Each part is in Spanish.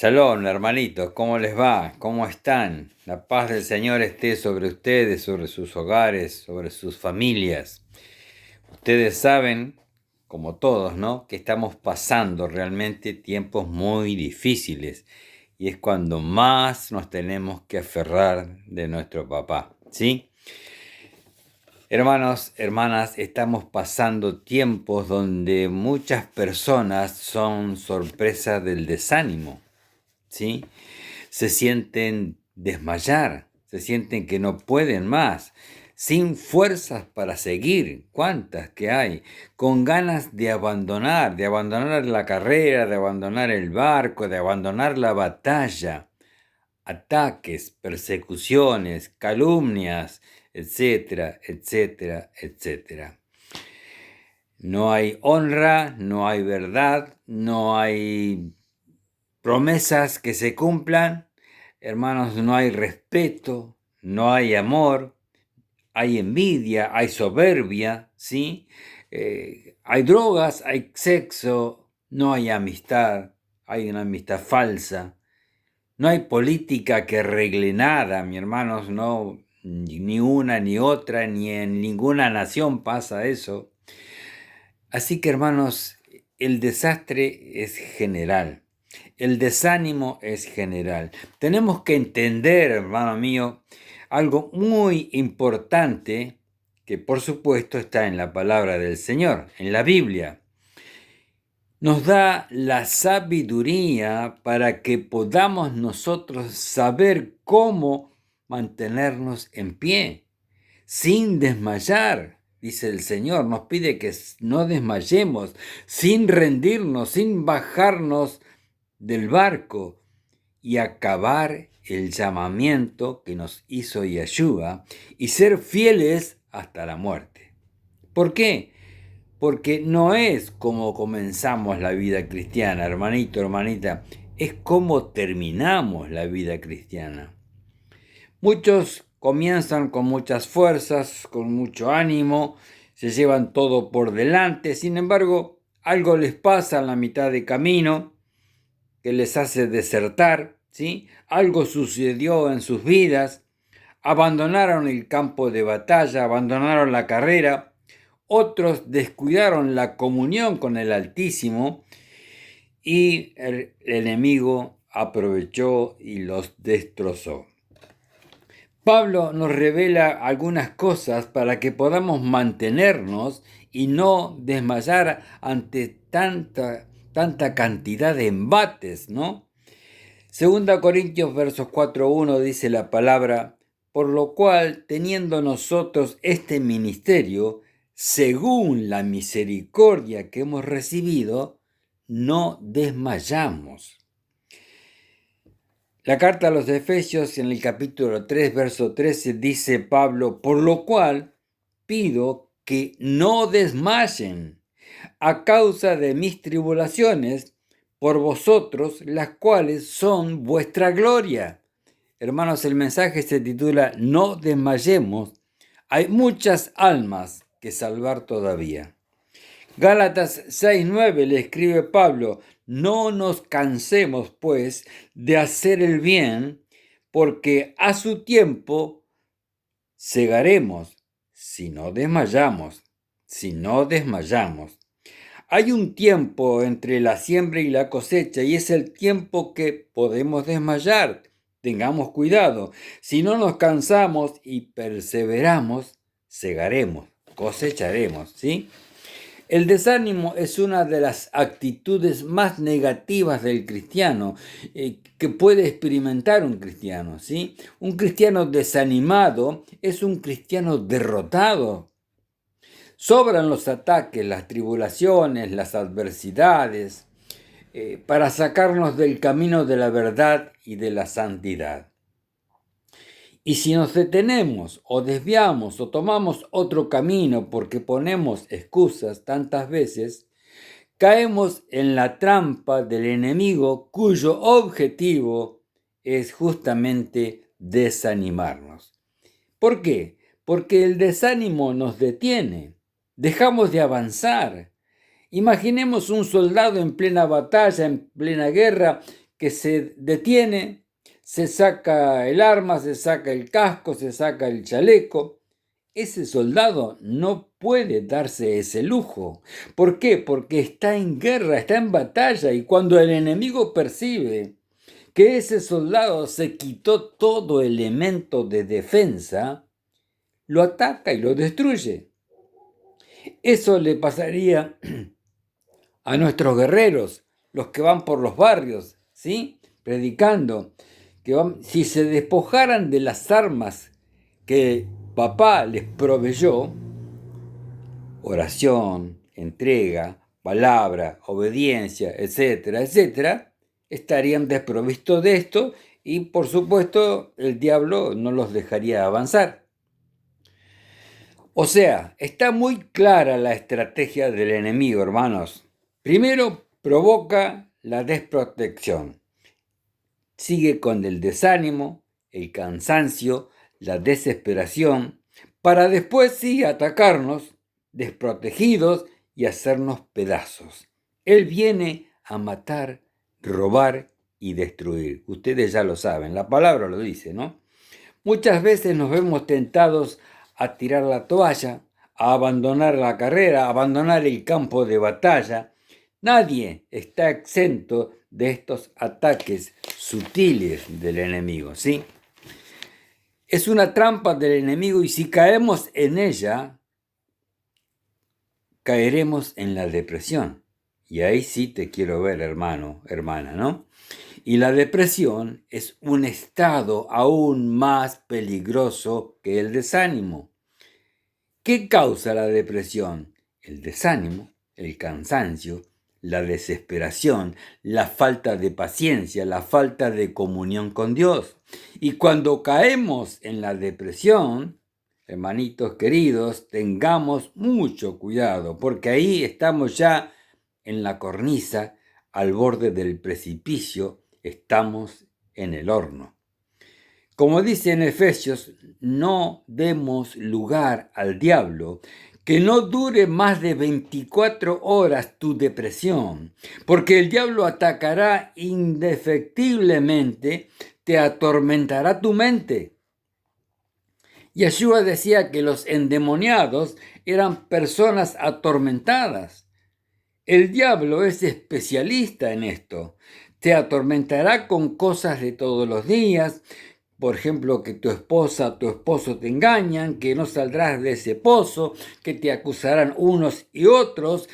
Shalom, hermanitos, ¿cómo les va? ¿Cómo están? La paz del Señor esté sobre ustedes, sobre sus hogares, sobre sus familias. Ustedes saben, como todos, ¿no?, que estamos pasando realmente tiempos muy difíciles y es cuando más nos tenemos que aferrar de nuestro papá, ¿sí? Hermanos, hermanas, estamos pasando tiempos donde muchas personas son sorpresa del desánimo, ¿sí? Se sienten desmayar, se sienten que no pueden más, sin fuerzas para seguir, cuántas que hay, con ganas de abandonar la carrera, de abandonar el barco, de abandonar la batalla, ataques, persecuciones, calumnias, etcétera, etcétera, etcétera. No hay honra, no hay verdad, no hay promesas que se cumplan. Hermanos, no hay respeto, no hay amor, hay envidia, hay soberbia, ¿sí? Hay drogas, hay sexo, no hay amistad, hay una amistad falsa. No hay política que arregle nada, mi hermanos, no, ni una ni otra, ni en ninguna nación pasa eso. Así que, hermanos, el desastre es general. El desánimo es general. Tenemos que entender, hermano mío, algo muy importante que por supuesto está en la palabra del Señor, en la Biblia. Nos da la sabiduría para que podamos nosotros saber cómo mantenernos en pie, sin desmayar. Dice el Señor, nos pide que no desmayemos, sin rendirnos, sin bajarnos del barco y acabar el llamamiento que nos hizo Yeshua y ser fieles hasta la muerte. ¿Por qué? Porque no es como comenzamos la vida cristiana, hermanito, hermanita, es como terminamos la vida cristiana. Muchos comienzan con muchas fuerzas, con mucho ánimo, se llevan todo por delante, sin embargo, algo les pasa en la mitad de camino que les hace desertar, ¿sí? Algo sucedió en sus vidas, abandonaron el campo de batalla, abandonaron la carrera, otros descuidaron la comunión con el Altísimo y el enemigo aprovechó y los destrozó. Pablo nos revela algunas cosas para que podamos mantenernos y no desmayar ante tanta cantidad de embates, ¿no? Segunda Corintios versos 4:1 dice la palabra, por lo cual, teniendo nosotros este ministerio, según la misericordia que hemos recibido, no desmayamos. La carta a los Efesios en el capítulo 3, verso 13 dice Pablo, por lo cual pido que no desmayen a causa de mis tribulaciones por vosotros, las cuales son vuestra gloria. Hermanos, el mensaje se titula No desmayemos. Hay muchas almas que salvar todavía. Gálatas 6:9 le escribe Pablo, no nos cansemos, pues, de hacer el bien, porque a su tiempo segaremos, si no desmayamos, si no desmayamos. Hay un tiempo entre la siembra y la cosecha y es el tiempo que podemos desmayar. Tengamos cuidado. Si no nos cansamos y perseveramos, segaremos, cosecharemos, ¿sí? El desánimo es una de las actitudes más negativas del cristiano que puede experimentar un cristiano, ¿sí? Un cristiano desanimado es un cristiano derrotado. Sobran los ataques, las tribulaciones, las adversidades, para sacarnos del camino de la verdad y de la santidad. Y si nos detenemos o desviamos o tomamos otro camino porque ponemos excusas tantas veces, caemos en la trampa del enemigo cuyo objetivo es justamente desanimarnos. ¿Por qué? Porque el desánimo nos detiene. Dejamos de avanzar. Imaginemos un soldado en plena batalla, en plena guerra, que se detiene, se saca el arma, se saca el casco, se saca el chaleco. Ese soldado no puede darse ese lujo. ¿Por qué? Porque está en guerra, está en batalla, y cuando el enemigo percibe que ese soldado se quitó todo elemento de defensa, lo ataca y lo destruye. Eso le pasaría a nuestros guerreros, los que van por los barrios, ¿sí? Predicando, si se despojaran de las armas que papá les proveyó, oración, entrega, palabra, obediencia, etcétera, etcétera, estarían desprovistos de esto y por supuesto el diablo no los dejaría avanzar. O sea, está muy clara la estrategia del enemigo, hermanos. Primero, provoca la desprotección. Sigue con el desánimo, el cansancio, la desesperación, para después sí atacarnos desprotegidos y hacernos pedazos. Él viene a matar, robar y destruir. Ustedes ya lo saben, la palabra lo dice, ¿no? Muchas veces nos vemos tentados a tirar la toalla, a abandonar la carrera, a abandonar el campo de batalla. Nadie está exento de estos ataques sutiles del enemigo, ¿sí? Es una trampa del enemigo y si caemos en ella, caeremos en la depresión. Y ahí sí te quiero ver, hermano, hermana, ¿no? Y la depresión es un estado aún más peligroso que el desánimo. ¿Qué causa la depresión? El desánimo, el cansancio, la desesperación, la falta de paciencia, la falta de comunión con Dios. Y cuando caemos en la depresión, hermanitos queridos, tengamos mucho cuidado, porque ahí estamos ya en la cornisa, al borde del precipicio, estamos en el horno. Como dice en Efesios, no demos lugar al diablo, que no dure más de 24 horas tu depresión, porque el diablo atacará indefectiblemente, te atormentará tu mente. Yeshua decía que los endemoniados eran personas atormentadas. El diablo es especialista en esto. Te atormentará con cosas de todos los días. Por ejemplo, que tu esposa, tu esposo te engañan, que no saldrás de ese pozo, que te acusarán unos y otros,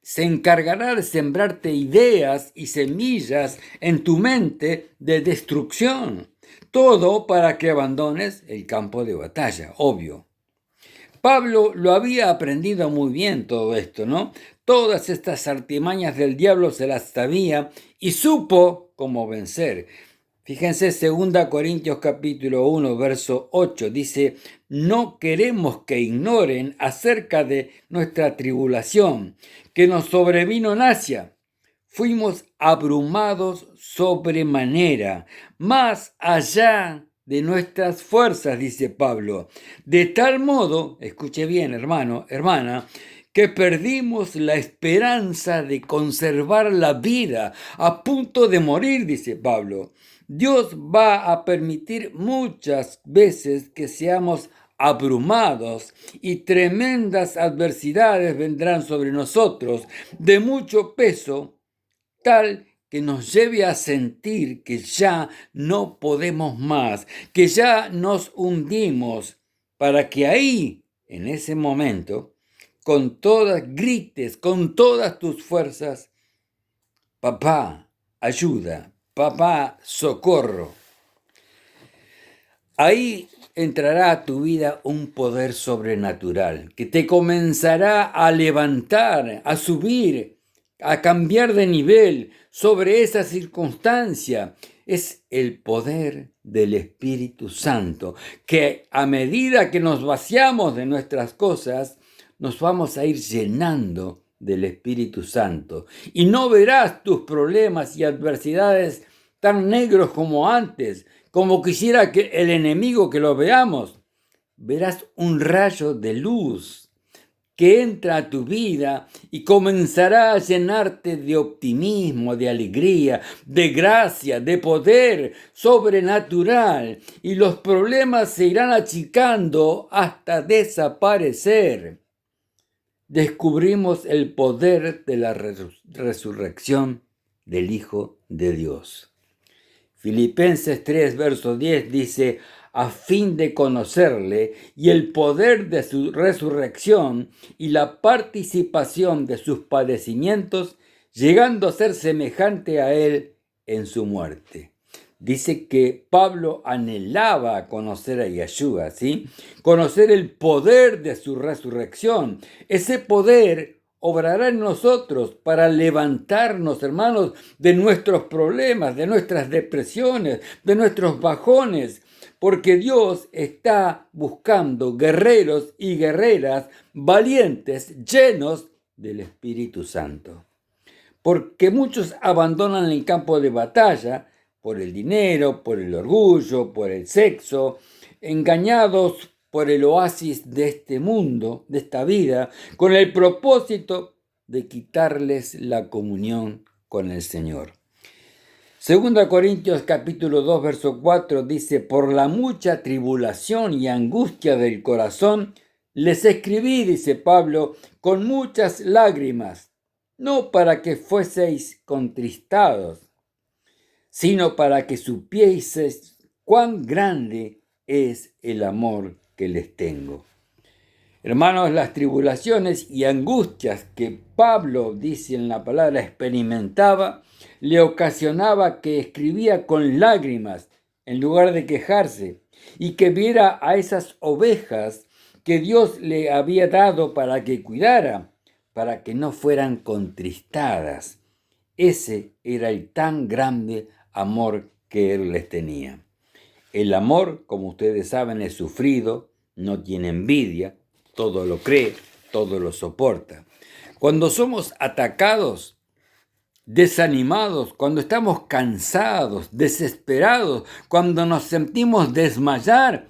se encargará de sembrarte ideas y semillas en tu mente de destrucción. Todo para que abandones el campo de batalla, obvio. Pablo lo había aprendido muy bien todo esto, ¿no? Todas estas artimañas del diablo se las sabía y supo cómo vencer. Fíjense, 2 Corintios capítulo 1, verso 8, dice, no queremos que ignoren acerca de nuestra tribulación, que nos sobrevino en Asia. Fuimos abrumados sobremanera, más allá de nuestras fuerzas, dice Pablo. De tal modo, escuche bien, hermano, hermana, que perdimos la esperanza de conservar la vida a punto de morir, dice Pablo. Dios va a permitir muchas veces que seamos abrumados y tremendas adversidades vendrán sobre nosotros de mucho peso, tal que nos lleve a sentir que ya no podemos más, que ya nos hundimos, para que ahí, en ese momento, con todas grites, con todas tus fuerzas, papá, ayuda, papá, socorro. Ahí entrará a tu vida un poder sobrenatural que te comenzará a levantar, a subir, a cambiar de nivel sobre esa circunstancia. Es el poder del Espíritu Santo, que a medida que nos vaciamos de nuestras cosas, nos vamos a ir llenando del Espíritu Santo. Y no verás tus problemas y adversidades tan negros como antes, como quisiera que el enemigo que lo veamos. Verás un rayo de luz que entra a tu vida y comenzará a llenarte de optimismo, de alegría, de gracia, de poder sobrenatural, y los problemas se irán achicando hasta desaparecer. Descubrimos el poder de la resurrección del Hijo de Dios. Filipenses 3, verso 10 dice: a fin de conocerle y el poder de su resurrección y la participación de sus padecimientos, llegando a ser semejante a él en su muerte. Dice que Pablo anhelaba conocer a Yeshua, ¿sí? Conocer el poder de su resurrección. Ese poder obrará en nosotros para levantarnos, hermanos, de nuestros problemas, de nuestras depresiones, de nuestros bajones, porque Dios está buscando guerreros y guerreras valientes, llenos del Espíritu Santo. Porque muchos abandonan el campo de batalla por el dinero, por el orgullo, por el sexo, engañados por el oasis de este mundo, de esta vida, con el propósito de quitarles la comunión con el Señor. 2 Corintios capítulo 2, verso 4 dice: por la mucha tribulación y angustia del corazón, les escribí, dice Pablo, con muchas lágrimas, no para que fueseis contristados, sino para que supieseis cuán grande es el amor que les tengo. Hermanos, las tribulaciones y angustias que Pablo, dice en la palabra, experimentaba, le ocasionaba que escribía con lágrimas en lugar de quejarse, y que viera a esas ovejas que Dios le había dado para que cuidara, para que no fueran contristadas. Ese era el tan grande amor que él les tenía. El amor, como ustedes saben, es sufrido, no tiene envidia, todo lo cree, todo lo soporta. Cuando somos atacados, desanimados, cuando estamos cansados, desesperados, cuando nos sentimos desmayar,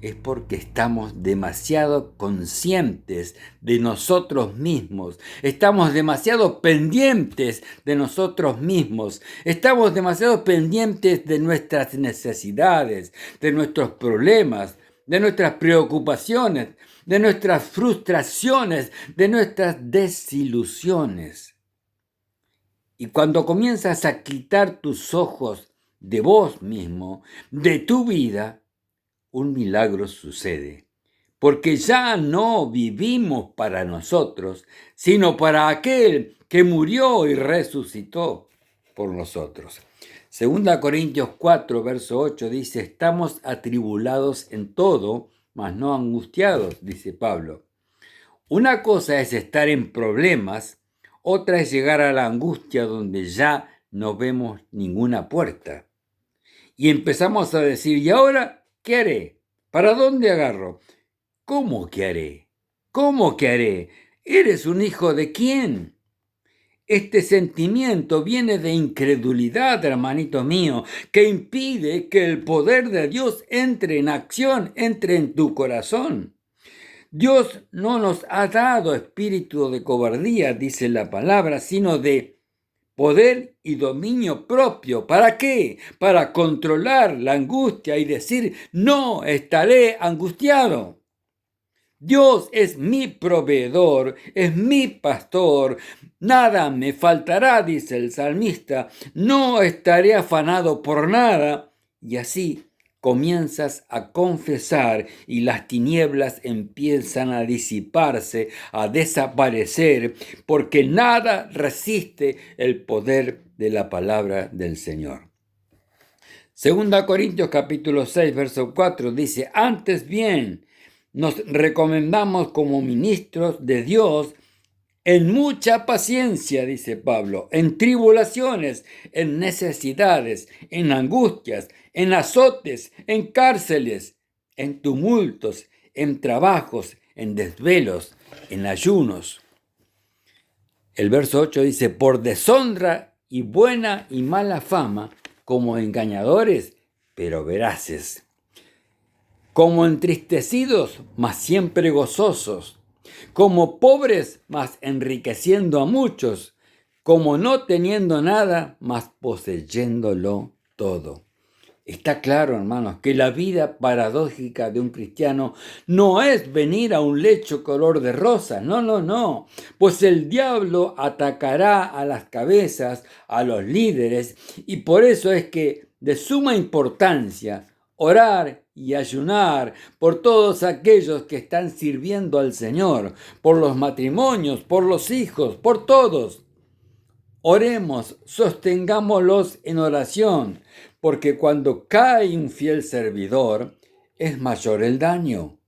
es porque estamos demasiado conscientes de nosotros mismos, estamos demasiado pendientes de nosotros mismos, estamos demasiado pendientes de nuestras necesidades, de nuestros problemas, de nuestras preocupaciones, de nuestras frustraciones, de nuestras desilusiones. Y cuando comienzas a quitar tus ojos de vos mismo, de tu vida, un milagro sucede, porque ya no vivimos para nosotros, sino para aquel que murió y resucitó por nosotros. 2 Corintios 4, verso 8 dice: estamos atribulados en todo, mas no angustiados, dice Pablo. Una cosa es estar en problemas, otra es llegar a la angustia donde ya no vemos ninguna puerta. Y empezamos a decir: ¿y ahora qué haré? ¿Para dónde agarro? ¿Cómo que haré? ¿Cómo que haré? ¿Eres un hijo de quién? Este sentimiento viene de incredulidad, hermanito mío, que impide que el poder de Dios entre en acción, entre en tu corazón. Dios no nos ha dado espíritu de cobardía, dice la palabra, sino de poder y dominio propio. ¿Para qué? Para controlar la angustia y decir: no estaré angustiado. Dios es mi proveedor, es mi pastor, nada me faltará, dice el salmista, no estaré afanado por nada. Y así comienzas a confesar y las tinieblas empiezan a disiparse, a desaparecer, porque nada resiste el poder de la palabra del Señor. 2 Corintios capítulo 6, verso 4 dice: antes bien, nos recomendamos como ministros de Dios en mucha paciencia, dice Pablo, en tribulaciones, en necesidades, en angustias, en azotes, en cárceles, en tumultos, en trabajos, en desvelos, en ayunos. El verso 8 dice: por deshonra y buena y mala fama, como engañadores, pero veraces, como entristecidos, mas siempre gozosos, como pobres, mas enriqueciendo a muchos, como no teniendo nada, mas poseyéndolo todo. Está claro, hermanos, que la vida paradójica de un cristiano no es venir a un lecho color de rosa, no, no, no, pues el diablo atacará a las cabezas, a los líderes, y por eso es que de suma importancia orar y ayunar por todos aquellos que están sirviendo al Señor, por los matrimonios, por los hijos, por todos. Oremos, sostengámoslos en oración, porque cuando cae un fiel servidor, es mayor el daño.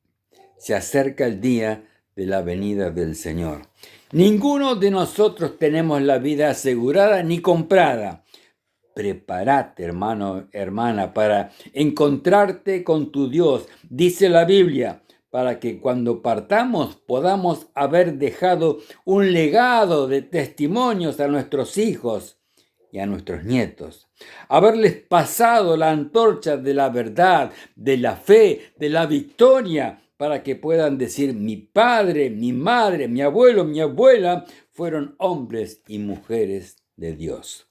Se acerca el día de la venida del Señor. Ninguno de nosotros tenemos la vida asegurada ni comprada. Prepárate, hermano, hermana, para encontrarte con tu Dios, dice la Biblia, para que cuando partamos podamos haber dejado un legado de testimonios a nuestros hijos y a nuestros nietos. Haberles pasado la antorcha de la verdad, de la fe, de la victoria, para que puedan decir: mi padre, mi madre, mi abuelo, mi abuela fueron hombres y mujeres de Dios.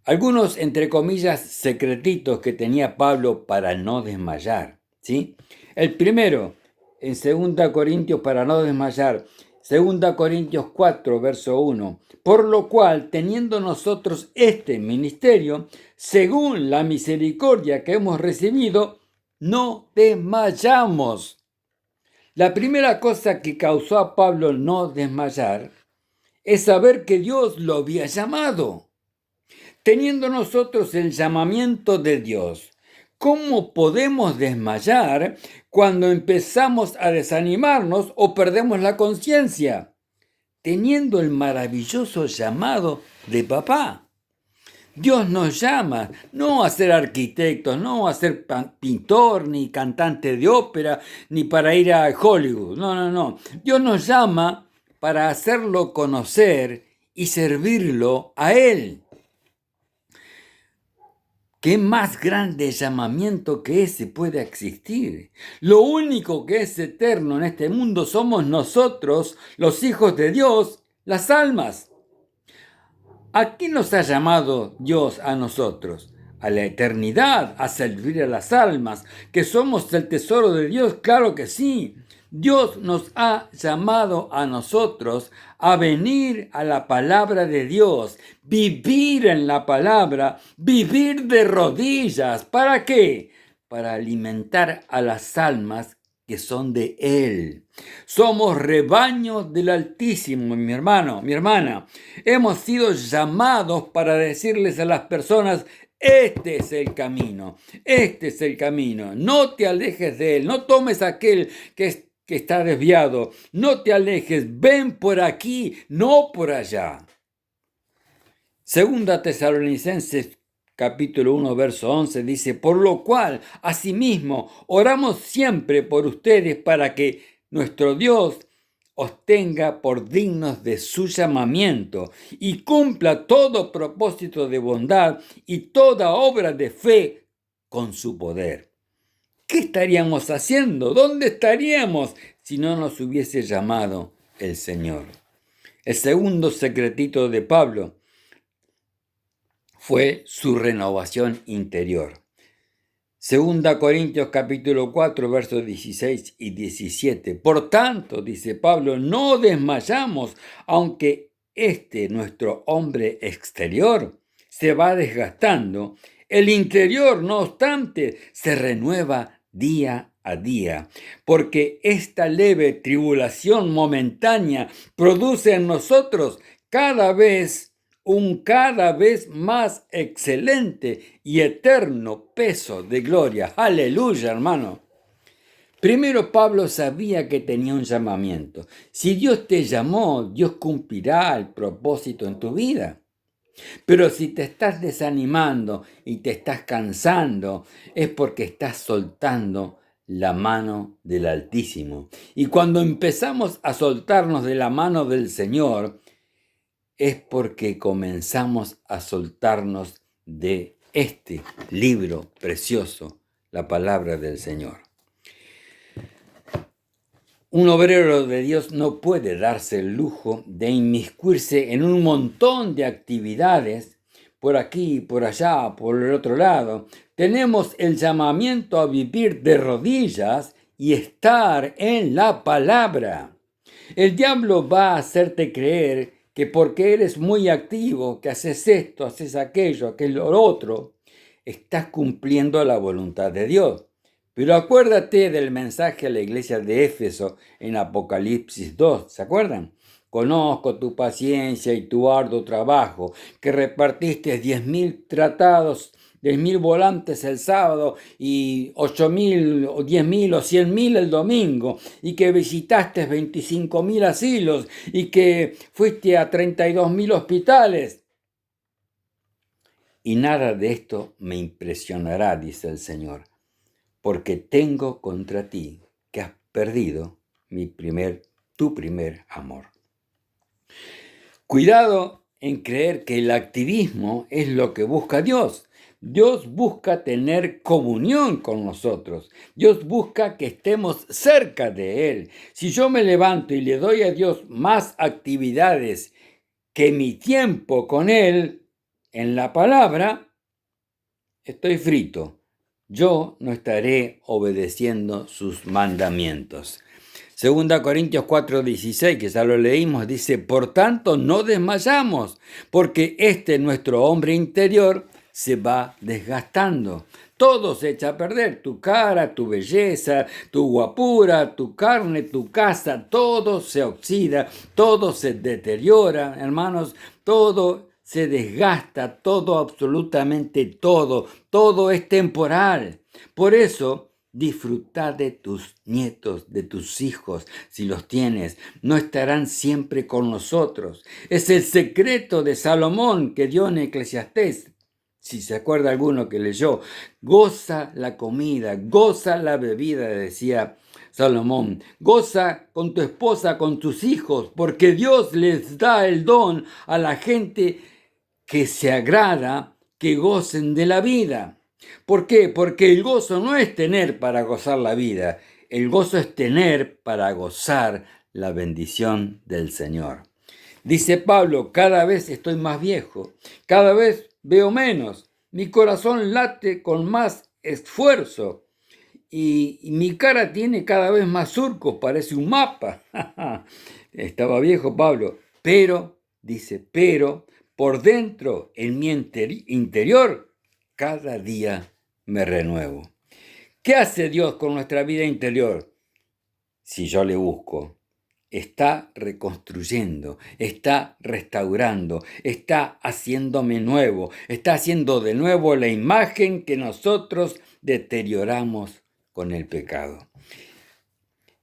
Algunos, entre comillas, secretitos que tenía Pablo para no desmayar, ¿sí? El primero, en 2 Corintios, para no desmayar, 2 Corintios 4, verso 1, por lo cual, teniendo nosotros este ministerio, según la misericordia que hemos recibido, no desmayamos. La primera cosa que causó a Pablo no desmayar es saber que Dios lo había llamado. Teniendo nosotros el llamamiento de Dios, ¿cómo podemos desmayar cuando empezamos a desanimarnos o perdemos la conciencia? Teniendo el maravilloso llamado de papá. Dios nos llama no a ser arquitectos, no a ser pintor, ni cantante de ópera, ni para ir a Hollywood. No, no, no. Dios nos llama para hacerlo conocer y servirlo a Él. ¿Qué más grande llamamiento que ese puede existir? Lo único que es eterno en este mundo somos nosotros, los hijos de Dios, las almas. ¿A qué nos ha llamado Dios a nosotros? A la eternidad, a servir a las almas, que somos el tesoro de Dios, claro que sí. Dios nos ha llamado a nosotros a venir a la palabra de Dios, vivir en la palabra, vivir de rodillas. ¿Para qué? Para alimentar a las almas que son de Él. Somos rebaños del Altísimo, mi hermano, mi hermana. Hemos sido llamados para decirles a las personas: este es el camino, este es el camino. No te alejes de Él, no tomes aquel que está desviado. No te alejes, ven por aquí, no por allá. Segunda Tesalonicenses capítulo 1, verso 11 dice: por lo cual, asimismo, oramos siempre por ustedes para que nuestro Dios os tenga por dignos de su llamamiento y cumpla todo propósito de bondad y toda obra de fe con su poder. ¿Qué estaríamos haciendo? ¿Dónde estaríamos si no nos hubiese llamado el Señor? El segundo secretito de Pablo fue su renovación interior. 2 Corintios capítulo 4, versos 16 y 17. Por tanto, dice Pablo, no desmayamos, aunque nuestro hombre exterior, se va desgastando. El interior, no obstante, se renueva día a día, porque esta leve tribulación momentánea produce en nosotros cada vez más excelente y eterno peso de gloria. Aleluya, hermano. Primero, Pablo sabía que tenía un llamamiento. Si Dios te llamó, Dios cumplirá el propósito en tu vida. Pero si te estás desanimando y te estás cansando, es porque estás soltando la mano del Altísimo. Y cuando empezamos a soltarnos de la mano del Señor, es porque comenzamos a soltarnos de este libro precioso, la palabra del Señor. Un obrero de Dios no puede darse el lujo de inmiscuirse en un montón de actividades, por aquí, por allá, por el otro lado. Tenemos el llamamiento a vivir de rodillas y estar en la palabra. El diablo va a hacerte creer que porque eres muy activo, que haces esto, haces aquello, aquello otro, estás cumpliendo la voluntad de Dios. Pero acuérdate del mensaje a la iglesia de Éfeso en Apocalipsis 2, ¿se acuerdan? Conozco tu paciencia y tu arduo trabajo, que repartiste 10.000 tratados, 10.000 volantes el sábado y 8.000 o 10.000 o 100.000 el domingo, y que visitaste 25.000 asilos y que fuiste a 32.000 hospitales. Y nada de esto me impresionará, dice el Señor, porque tengo contra ti que has perdido tu primer amor. Cuidado en creer que el activismo es lo que busca Dios. Dios busca tener comunión con nosotros. Dios busca que estemos cerca de Él. Si yo me levanto y le doy a Dios más actividades que mi tiempo con Él en la palabra, estoy frito. Yo no estaré obedeciendo sus mandamientos. 2 Corintios 4:16, que ya lo leímos, dice: por tanto no desmayamos, porque nuestro hombre interior se va desgastando. Todo se echa a perder, tu cara, tu belleza, tu guapura, tu carne, tu casa, todo se oxida, todo se deteriora, hermanos, todo se desgasta, todo, absolutamente todo es temporal. Por eso, disfruta de tus nietos, de tus hijos, si los tienes, no estarán siempre con nosotros. Es el secreto de Salomón que dio en Eclesiastés. Si se acuerda alguno que leyó, goza la comida, goza la bebida, decía Salomón, goza con tu esposa, con tus hijos, porque Dios les da el don a la gente que se agrada, que gocen de la vida. ¿Por qué? Porque el gozo no es tener para gozar la vida, el gozo es tener para gozar la bendición del Señor. Dice Pablo, cada vez estoy más viejo, cada vez veo menos, mi corazón late con más esfuerzo y mi cara tiene cada vez más surcos, parece un mapa. Estaba viejo Pablo, pero, dice, pero por dentro, en mi interior, cada día me renuevo. ¿Qué hace Dios con nuestra vida interior? Si yo le busco, está reconstruyendo, está restaurando, está haciéndome nuevo, está haciendo de nuevo la imagen que nosotros deterioramos con el pecado.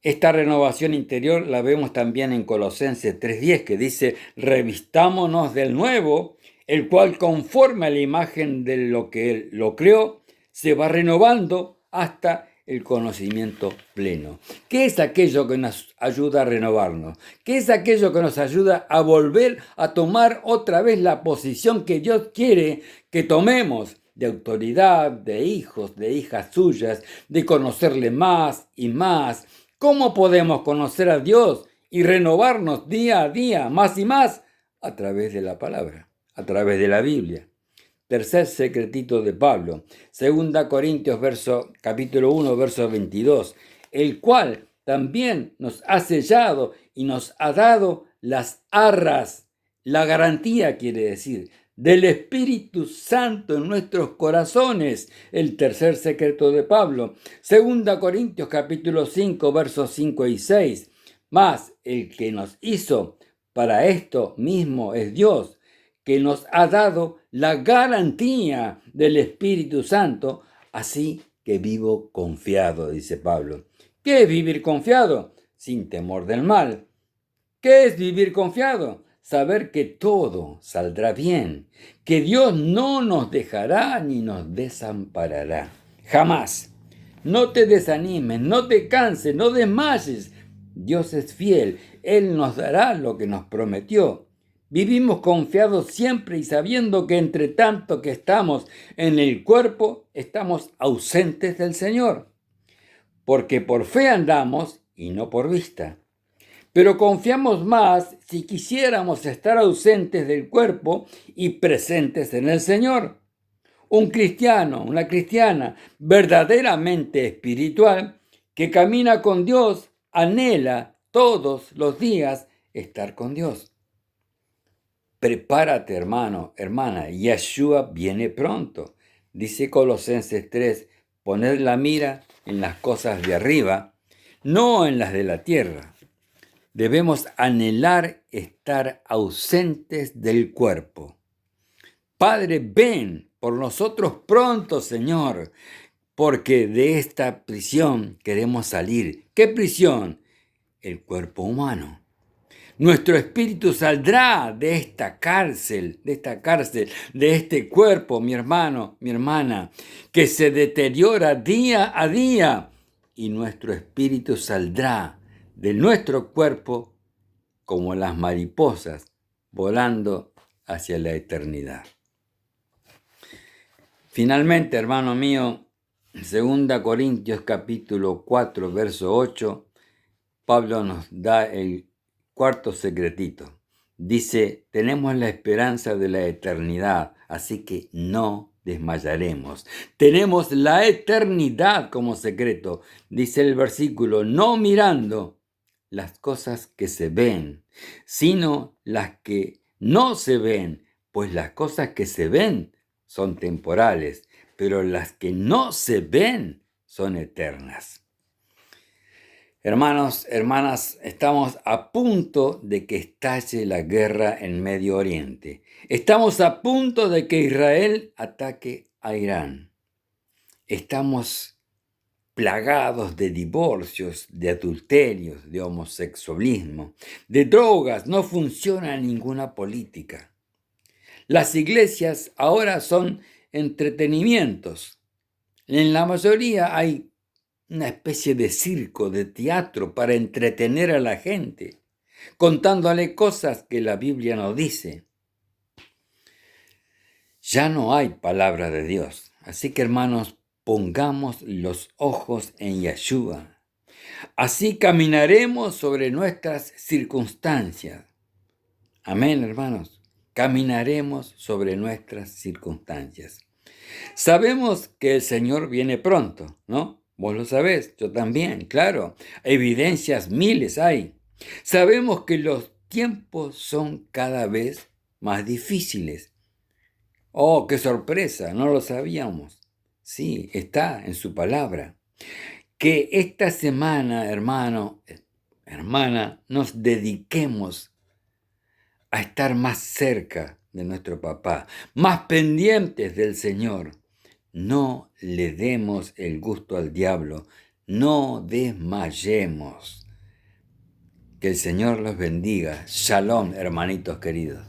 Esta renovación interior la vemos también en Colosenses 3:10, que dice: revistámonos del nuevo, el cual conforme a la imagen de lo que Él lo creó, se va renovando hasta el conocimiento pleno. ¿Qué es aquello que nos ayuda a renovarnos? ¿Qué es aquello que nos ayuda a volver a tomar otra vez la posición que Dios quiere que tomemos? De autoridad, de hijos, de hijas suyas, de conocerle más y más. ¿Cómo podemos conocer a Dios y renovarnos día a día, más y más? A través de la palabra, a través de la Biblia. Tercer secretito de Pablo, 2 Corintios capítulo 1, verso 22, el cual también nos ha sellado y nos ha dado las arras, la garantía, quiere decir, del Espíritu Santo en nuestros corazones. El tercer secreto de Pablo, 2 Corintios capítulo 5, versos 5 y 6. Mas el que nos hizo para esto mismo es Dios, que nos ha dado la garantía del Espíritu Santo, así que vivo confiado, dice Pablo. ¿Qué es vivir confiado? Sin temor del mal. ¿Qué es vivir confiado? Saber que todo saldrá bien, que Dios no nos dejará ni nos desamparará. Jamás. No te desanimes, no te canses, no desmayes. Dios es fiel, Él nos dará lo que nos prometió. Vivimos confiados siempre y sabiendo que entre tanto que estamos en el cuerpo, estamos ausentes del Señor. Porque por fe andamos y no por vista. Pero confiamos más si quisiéramos estar ausentes del cuerpo y presentes en el Señor. Un cristiano, una cristiana verdaderamente espiritual que camina con Dios, anhela todos los días estar con Dios. Prepárate, hermano, hermana, Yeshua viene pronto. Dice Colosenses 3, poner la mira en las cosas de arriba, no en las de la tierra. Debemos anhelar estar ausentes del cuerpo. Padre, ven por nosotros pronto, Señor, porque de esta prisión queremos salir. ¿Qué prisión? El cuerpo humano. Nuestro espíritu saldrá de esta cárcel, de este cuerpo, mi hermano, mi hermana, que se deteriora día a día. Y nuestro espíritu saldrá de nuestro cuerpo como las mariposas volando hacia la eternidad. Finalmente, hermano mío, 2 Corintios capítulo 4, verso 8, Pablo nos da el cuarto secretito. Dice, tenemos la esperanza de la eternidad, así que no desmayaremos. Tenemos la eternidad como secreto, dice el versículo, no mirando las cosas que se ven, sino las que no se ven, pues las cosas que se ven son temporales, pero las que no se ven son eternas. Hermanos, hermanas, estamos a punto de que estalle la guerra en Medio Oriente. Estamos a punto de que Israel ataque a Irán. Estamos plagados de divorcios, de adulterios, de homosexualismo, de drogas. No funciona ninguna política. Las iglesias ahora son entretenimientos. En la mayoría hay una especie de circo, de teatro para entretener a la gente, contándole cosas que la Biblia no dice. Ya no hay palabra de Dios. Así que, hermanos, pongamos los ojos en Yeshua. Así caminaremos sobre nuestras circunstancias. Amén, hermanos. Caminaremos sobre nuestras circunstancias. Sabemos que el Señor viene pronto, ¿no? Vos lo sabés, yo también, claro. Evidencias miles hay. Sabemos que los tiempos son cada vez más difíciles. Oh, qué sorpresa, no lo sabíamos. Sí, está en su palabra. Que esta semana, hermano, hermana, nos dediquemos a estar más cerca de nuestro papá, más pendientes del Señor. No le demos el gusto al diablo, no desmayemos. Que el Señor los bendiga. Shalom, hermanitos queridos.